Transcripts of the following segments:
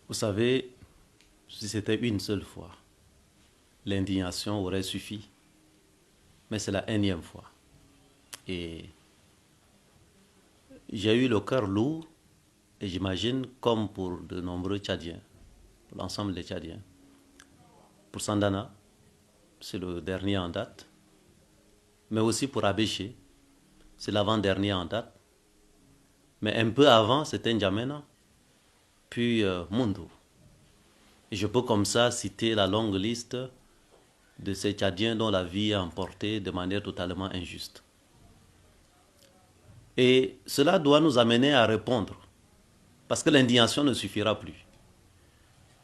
Vous savez, si c'était une seule fois, l'indignation aurait suffi. Mais c'est la énième fois. Et j'ai eu le cœur lourd, et j'imagine comme pour de nombreux Tchadiens, pour l'ensemble des Tchadiens. Pour Sandana, c'est le dernier en date. Mais aussi pour Abéché, c'est l'avant-dernier en date. Mais un peu avant, c'était N'Djamena, puis Mundu. Et je peux comme ça citer la longue liste de ces Tchadiens dont la vie est emportée de manière totalement injuste. Et cela doit nous amener à répondre, parce que l'indignation ne suffira plus.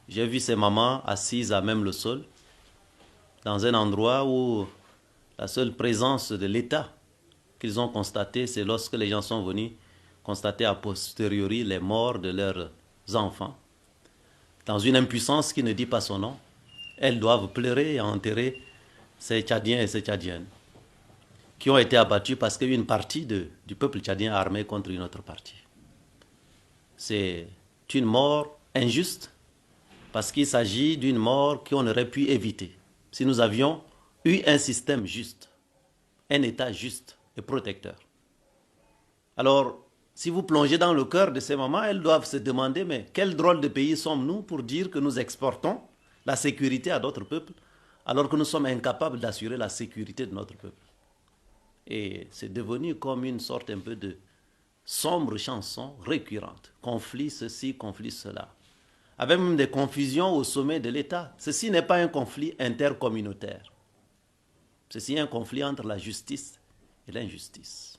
J'ai vu ces mamans assises à même le sol, dans un endroit où la seule présence de l'État qu'ils ont constaté, c'est lorsque les gens sont venus constater a posteriori les morts de leurs enfants. Dans une impuissance qui ne dit pas son nom, elles doivent pleurer et enterrer ces Tchadiens et ces Tchadiennes qui ont été abattus parce qu'une partie du peuple tchadien est armée contre une autre partie. C'est une mort injuste parce qu'il s'agit d'une mort qu'on aurait pu éviter si nous avions eu un système juste, un État juste et protecteur. Alors, si vous plongez dans le cœur de ces mamans, elles doivent se demander, mais quel drôle de pays sommes-nous pour dire que nous exportons la sécurité à d'autres peuples alors que nous sommes incapables d'assurer la sécurité de notre peuple. Et c'est devenu comme une sorte un peu de sombre chanson récurrente. Conflit ceci, conflit cela. Avec même des confusions au sommet de l'État. Ceci n'est pas un conflit intercommunautaire. Ceci est un conflit entre la justice et l'injustice.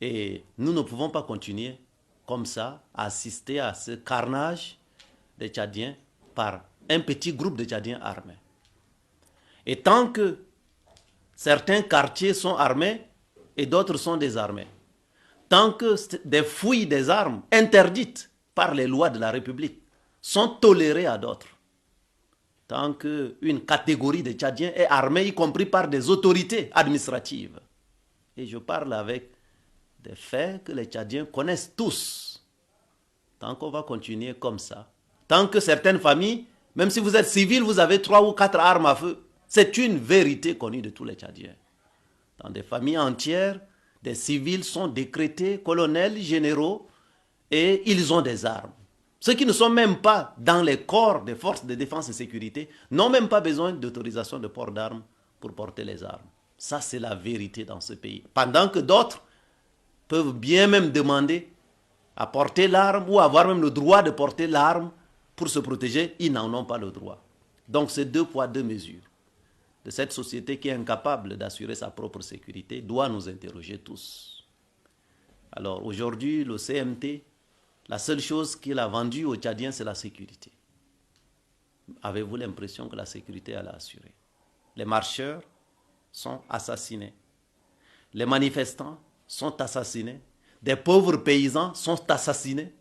Et nous ne pouvons pas continuer comme ça à assister à ce carnage des Tchadiens par un petit groupe de Tchadiens armés. Et tant que certains quartiers sont armés et d'autres sont désarmés, tant que des fouilles des armes interdites par les lois de la République sont tolérées à d'autres, tant qu'une catégorie de Tchadiens est armée, y compris par des autorités administratives, et je parle avec des faits que les Tchadiens connaissent tous, tant qu'on va continuer comme ça, tant que certaines familles, même si vous êtes civil, vous avez 3 ou 4 armes à feu, c'est une vérité connue de tous les Tchadiens. Dans des familles entières, des civils sont décrétés colonels, généraux, et ils ont des armes. Ceux qui ne sont même pas dans les corps des forces de défense et de sécurité n'ont même pas besoin d'autorisation de port d'armes pour porter les armes. Ça, c'est la vérité dans ce pays. Pendant que d'autres peuvent bien même demander à porter l'arme ou avoir même le droit de porter l'arme pour se protéger, ils n'en ont pas le droit. Donc c'est 2 poids, 2 mesures. De cette société qui est incapable d'assurer sa propre sécurité doit nous interroger tous. Alors aujourd'hui, le CMT, la seule chose qu'il a vendue aux Tchadiens, c'est la sécurité. Avez-vous l'impression que la sécurité elle est assurée? Les marcheurs sont assassinés. Les manifestants sont assassinés. Des pauvres paysans sont assassinés.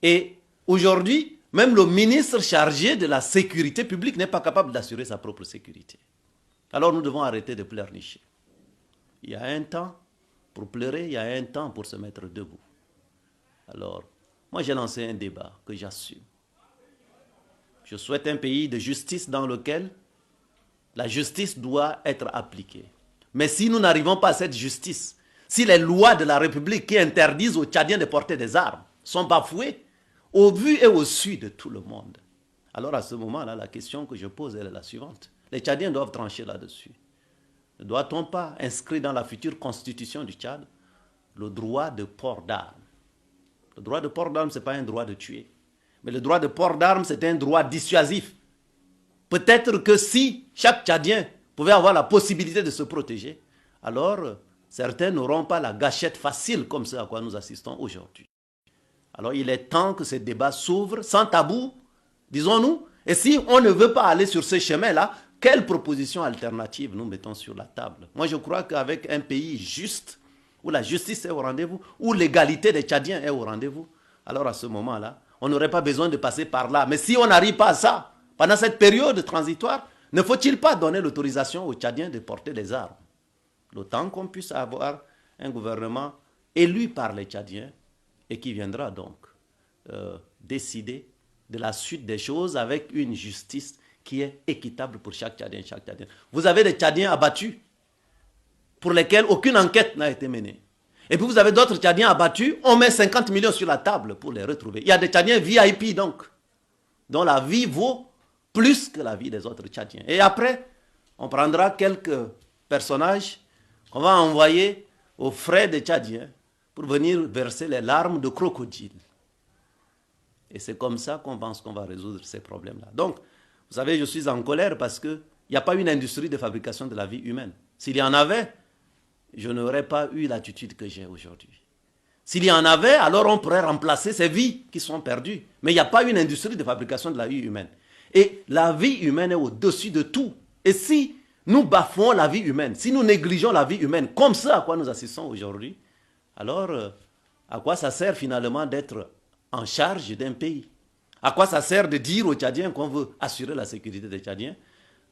Et aujourd'hui, même le ministre chargé de la sécurité publique n'est pas capable d'assurer sa propre sécurité. Alors nous devons arrêter de pleurnicher. Il y a un temps pour pleurer, il y a un temps pour se mettre debout. Alors, moi j'ai lancé un débat que j'assume. Je souhaite un pays de justice dans lequel la justice doit être appliquée. Mais si nous n'arrivons pas à cette justice, si les lois de la République qui interdisent aux Tchadiens de porter des armes sont bafouées, au vu et au su de tout le monde, alors à ce moment-là, la question que je pose est la suivante. Les Tchadiens doivent trancher là-dessus. Ne doit-on pas inscrire dans la future constitution du Tchad le droit de port d'armes? Le droit de port d'armes, ce n'est pas un droit de tuer. Mais le droit de port d'armes, c'est un droit dissuasif. Peut-être que si chaque Tchadien pouvait avoir la possibilité de se protéger, alors certains n'auront pas la gâchette facile comme ce à quoi nous assistons aujourd'hui. Alors il est temps que ce débat s'ouvre sans tabou, disons-nous. Et si on ne veut pas aller sur ce chemin-là, quelle proposition alternative nous mettons sur la table? Moi je crois qu'avec un pays juste, où la justice est au rendez-vous, où l'égalité des Tchadiens est au rendez-vous, alors à ce moment-là, on n'aurait pas besoin de passer par là. Mais si on n'arrive pas à ça, pendant cette période transitoire, ne faut-il pas donner l'autorisation aux Tchadiens de porter des armes? Le temps qu'on puisse avoir un gouvernement élu par les Tchadiens et qui viendra donc décider de la suite des choses avec une justice qui est équitable pour chaque Tchadien, chaque Tchadien. Vous avez des Tchadiens abattus pour lesquels aucune enquête n'a été menée. Et puis vous avez d'autres Tchadiens abattus, on met 50 millions sur la table pour les retrouver. Il y a des Tchadiens VIP donc, dont la vie vaut plus que la vie des autres Tchadiens. Et après, on prendra quelques personnages qu'on va envoyer aux frais des Tchadiens pour venir verser les larmes de crocodile. Et c'est comme ça qu'on pense qu'on va résoudre ces problèmes-là. Donc, vous savez, je suis en colère parce qu'il n'y a pas une industrie de fabrication de la vie humaine. S'il y en avait, je n'aurais pas eu l'attitude que j'ai aujourd'hui. S'il y en avait, alors on pourrait remplacer ces vies qui sont perdues. Mais il n'y a pas une industrie de fabrication de la vie humaine. Et la vie humaine est au-dessus de tout. Et si nous bafouons la vie humaine, si nous négligeons la vie humaine, comme ça à quoi nous assistons aujourd'hui, alors à quoi ça sert finalement d'être en charge d'un pays? À quoi ça sert de dire aux Tchadiens qu'on veut assurer la sécurité des Tchadiens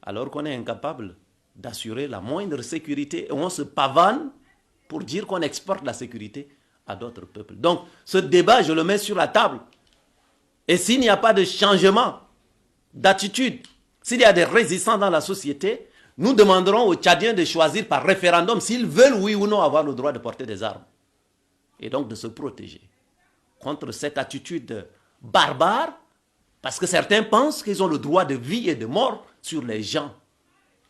alors qu'on est incapable d'assurer la moindre sécurité et on se pavane pour dire qu'on exporte la sécurité à d'autres peuples. Donc ce débat, je le mets sur la table. Et s'il n'y a pas de changement d'attitude, s'il y a des résistants dans la société, nous demanderons aux Tchadiens de choisir par référendum s'ils veulent oui ou non avoir le droit de porter des armes. Et donc de se protéger contre cette attitude barbare, parce que certains pensent qu'ils ont le droit de vie et de mort sur les gens.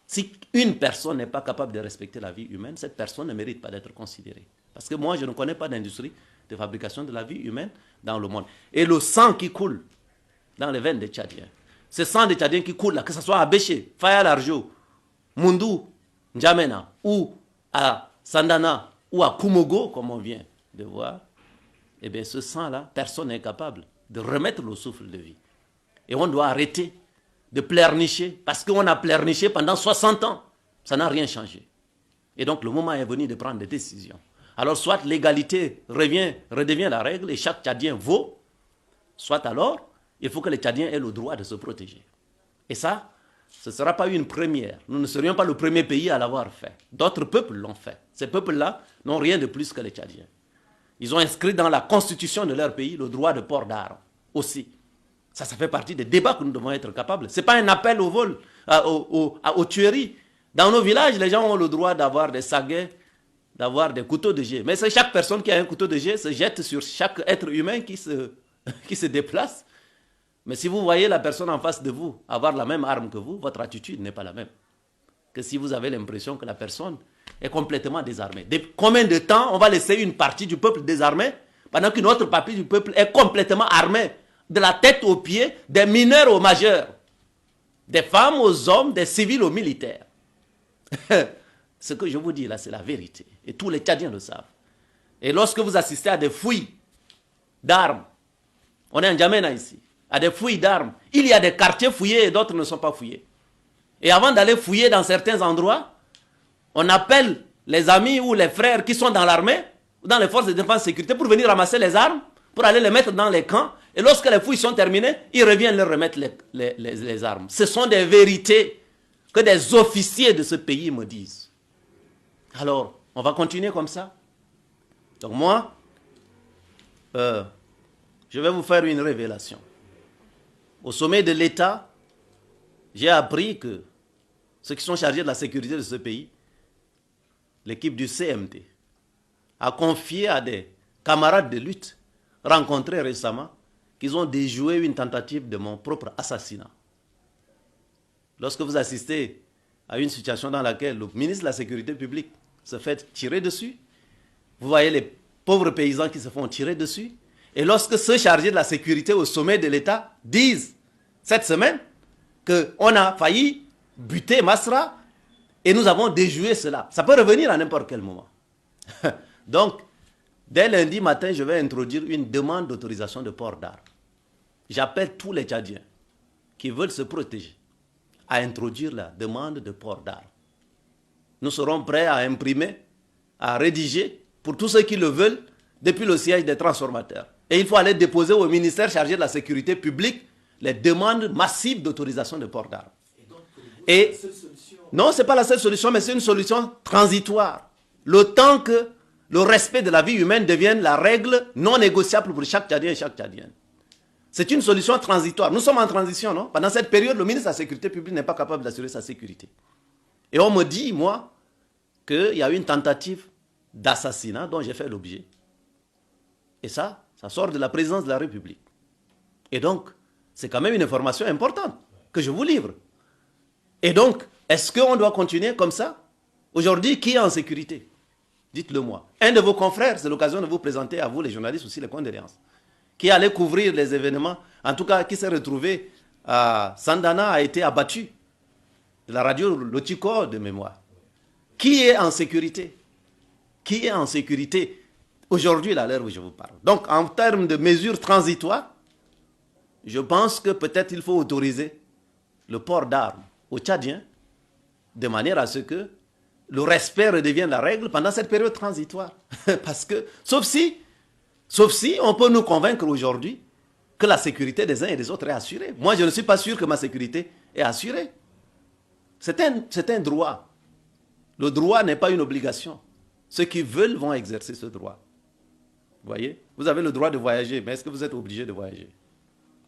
Si une personne n'est pas capable de respecter la vie humaine, cette personne ne mérite pas d'être considérée. Parce que moi, je ne connais pas d'industrie de fabrication de la vie humaine dans le monde. Et le sang qui coule dans les veines des Tchadiens, ce sang des Tchadiens qui coule là, que ce soit à Béché, Faya Larjo, Mundu, N'Djamena, ou à Sandana, ou à Kumogo, comme on vient de voir, eh bien ce sang-là, personne n'est capable de remettre le souffle de vie. Et on doit arrêter de pleurnicher, parce qu'on a pleurniché pendant 60 ans. Ça n'a rien changé. Et donc le moment est venu de prendre des décisions. Alors soit l'égalité redevient la règle et chaque Tchadien vaut, soit alors il faut que les Tchadiens aient le droit de se protéger. Et ça, ce ne sera pas une première. Nous ne serions pas le premier pays à l'avoir fait. D'autres peuples l'ont fait. Ces peuples-là n'ont rien de plus que les Tchadiens. Ils ont inscrit dans la constitution de leur pays le droit de port d'armes aussi. Ça fait partie des débats que nous devons être capables. Ce n'est pas un appel au vol, aux tueries. Dans nos villages, les gens ont le droit d'avoir des saguets, d'avoir des couteaux de jet. Mais c'est chaque personne qui a un couteau de jet se jette sur chaque être humain qui se déplace. Mais si vous voyez la personne en face de vous avoir la même arme que vous, votre attitude n'est pas la même que si vous avez l'impression que la personne est complètement désarmée. Combien de temps on va laisser une partie du peuple désarmée pendant qu'une autre partie du peuple est complètement armée, de la tête aux pieds, des mineurs aux majeurs, des femmes aux hommes, des civils aux militaires. Ce que je vous dis là, c'est la vérité. Et tous les Tchadiens le savent. Et lorsque vous assistez à des fouilles d'armes, on est en N'Djamena ici, à des fouilles d'armes, il y a des quartiers fouillés et d'autres ne sont pas fouillés. Et avant d'aller fouiller dans certains endroits, on appelle les amis ou les frères qui sont dans l'armée, ou dans les forces de défense et de sécurité pour venir ramasser les armes, pour aller les mettre dans les camps. Et lorsque les fouilles sont terminées, ils reviennent leur remettre les armes. Ce sont des vérités que des officiers de ce pays me disent. Alors, on va continuer comme ça. Donc moi, je vais vous faire une révélation. Au sommet de l'État, j'ai appris que ceux qui sont chargés de la sécurité de ce pays, l'équipe du CMT, a confié à des camarades de lutte rencontrés récemment qu'ils ont déjoué une tentative de mon propre assassinat. Lorsque vous assistez à une situation dans laquelle le ministre de la Sécurité publique se fait tirer dessus, vous voyez les pauvres paysans qui se font tirer dessus, et lorsque ceux chargés de la sécurité au sommet de l'État disent cette semaine qu'on a failli buter Masra et nous avons déjoué cela, ça peut revenir à n'importe quel moment. Donc, dès lundi matin, je vais introduire une demande d'autorisation de port d'armes. J'appelle tous les Tchadiens qui veulent se protéger à introduire la demande de port d'armes. Nous serons prêts à imprimer, à rédiger, pour tous ceux qui le veulent, depuis le siège des transformateurs. Et il faut aller déposer au ministère chargé de la sécurité publique les demandes massives d'autorisation de port d'armes. Et non, ce n'est pas la seule solution, mais c'est une solution transitoire. Le temps que le respect de la vie humaine devienne la règle non négociable pour chaque Tchadien et chaque Tchadienne. C'est une solution transitoire. Nous sommes en transition, non? Pendant cette période, le ministre de la Sécurité publique n'est pas capable d'assurer sa sécurité. Et on me dit, moi, qu'il y a eu une tentative d'assassinat dont j'ai fait l'objet. Et ça sort de la présidence de la République. Et donc, c'est quand même une information importante que je vous livre. Et donc, est-ce qu'on doit continuer comme ça? Aujourd'hui, qui est en sécurité? Dites-le moi. Un de vos confrères, c'est l'occasion de vous présenter à vous, les journalistes, aussi les condoléances, qui allait couvrir les événements, en tout cas qui s'est retrouvé à Sandana, a été abattu de la radio Lotiko de mémoire. Qui est en sécurité? Qui est en sécurité aujourd'hui, à l'heure où je vous parle? Donc, en termes de mesures transitoires, je pense que peut-être il faut autoriser le port d'armes aux Tchadiens de manière à ce que le respect redevienne la règle pendant cette période transitoire. Parce que, sauf si on peut nous convaincre aujourd'hui que la sécurité des uns et des autres est assurée. Moi, je ne suis pas sûr que ma sécurité est assurée. C'est un droit. Le droit n'est pas une obligation. Ceux qui veulent vont exercer ce droit. Vous voyez? Vous avez le droit de voyager, mais est-ce que vous êtes obligé de voyager?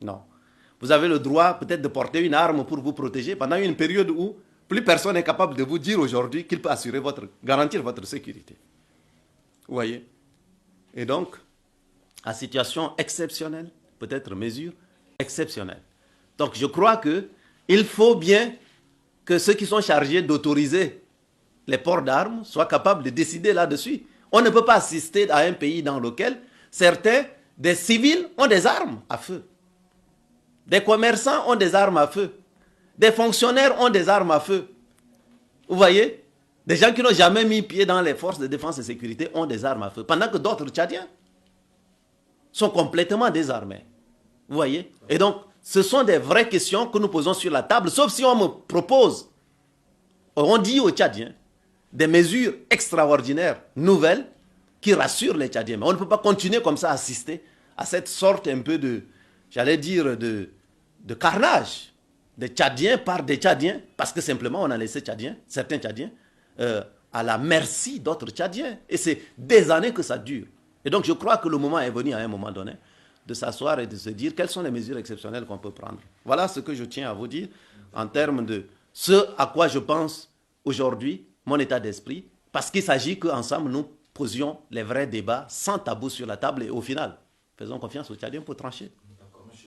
Non. Vous avez le droit peut-être de porter une arme pour vous protéger pendant une période où plus personne n'est capable de vous dire aujourd'hui qu'il peut garantir votre sécurité. Vous voyez? Et donc, à situation exceptionnelle, peut-être mesure exceptionnelle. Donc, je crois qu'il faut bien que ceux qui sont chargés d'autoriser les ports d'armes soient capables de décider là-dessus. On ne peut pas assister à un pays dans lequel certains des civils ont des armes à feu. Des commerçants ont des armes à feu. Des fonctionnaires ont des armes à feu. Vous voyez? Des gens qui n'ont jamais mis pied dans les forces de défense et de sécurité ont des armes à feu. Pendant que d'autres Tchadiens sont complètement désarmés. Vous voyez? Et donc, ce sont des vraies questions que nous posons sur la table, sauf si on me propose, on dit aux Tchadiens, des mesures extraordinaires, nouvelles, qui rassurent les Tchadiens. Mais on ne peut pas continuer comme ça à assister à cette sorte un peu de, j'allais dire, de carnage des Tchadiens par des Tchadiens, parce que simplement on a laissé certains Tchadiens, à la merci d'autres Tchadiens. Et c'est des années que ça dure. Et donc je crois que le moment est venu à un moment donné de s'asseoir et de se dire quelles sont les mesures exceptionnelles qu'on peut prendre. Voilà ce que je tiens à vous dire en termes de ce à quoi je pense aujourd'hui, mon état d'esprit, parce qu'il s'agit qu'ensemble nous posions les vrais débats sans tabou sur la table et au final, faisons confiance aux Tchadiens pour trancher.